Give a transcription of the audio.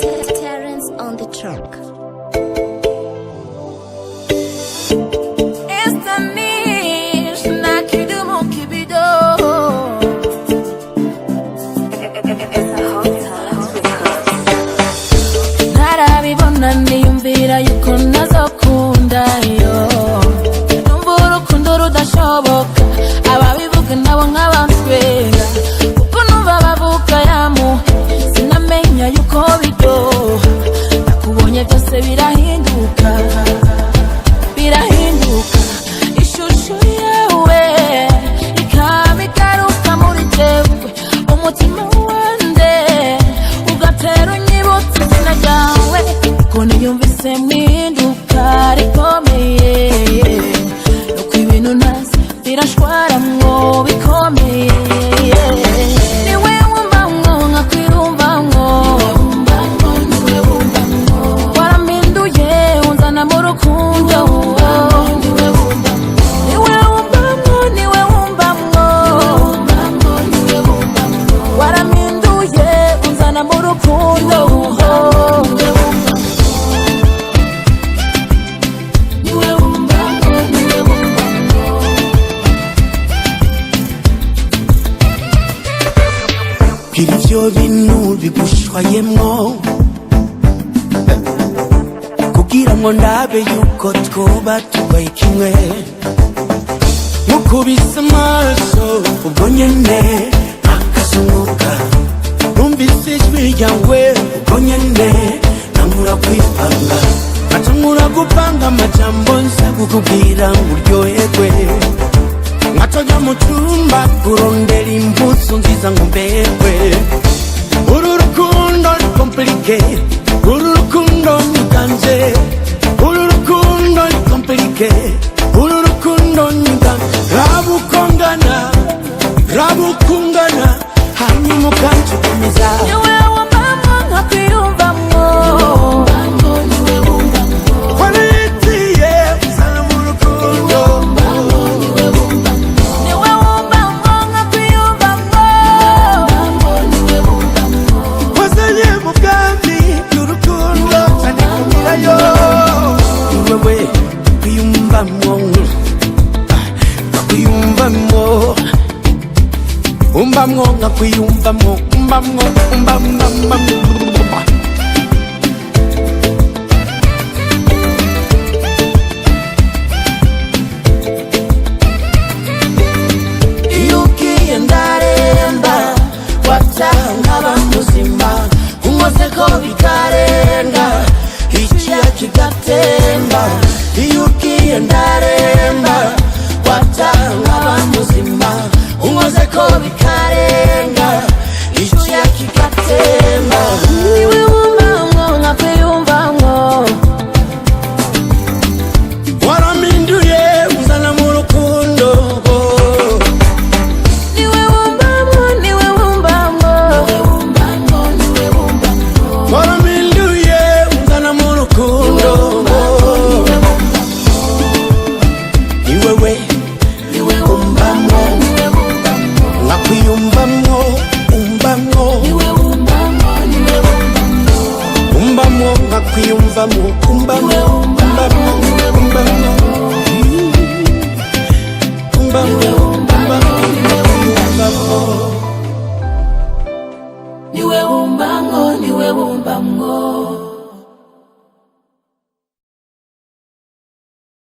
Terrence on the truck. Niyumvira yuko nazokunda yo numva urukundo rudashoboka ababivuga nabo nk'abanswenga kuko numva bavuga yamu sinamenya yuko biryoha nakubonye byose birahinduka ishusho yawe ikaba igaruka muri jewe umutima wanje ugatera unyibutsa izina ryawe niyumvise mpinduka rikomeye nuko ibintu ntazi birashwaramwo bikomeye niwe wumvamwo nkakwiyumvamwo warampinduye unzana mu rukundo niwe wumvamwo warampinduye unzana mu rukundo Ivyo bintu bigushwayemwo kugira ngo ndabe yuko twoba tubaye kimwe mukubise amaso ubwo nyene akazunguka numvise ijwi ryawe ubwo nyene nangura kwipanga nkatangura gupanga amajambo nza kukubwira ngo uryoherwe nkatoja mu cumba kurondera impuzu nziza ngo mberwe uru rukundo ni komplike uru rukundo ni ganje uru rukundo ni komplike uru rukundo ni ganje rabukungana hanyuma ukancukumiza niwe wumvamwo nkakwiyumvamwo umbamwo ngakwiyumvamwo umbamwo iyo ugiye ndaremba wataha nkaba muzima unkozeko bikarenga ikiya kigatemba iyo ugiye ndaremba wataha nkaba muzima unkozeko bikarenga ikiya kigatemba niwe wumvamwo nkakwiyumvamwo warampinduye uzana mu rukundo niwe wumvamwo warampinduye uzana mu rukundo niwewe umbamwo ngakwiyumvamwo umbamwo ngakwiyumvamwo niwe wumvamwo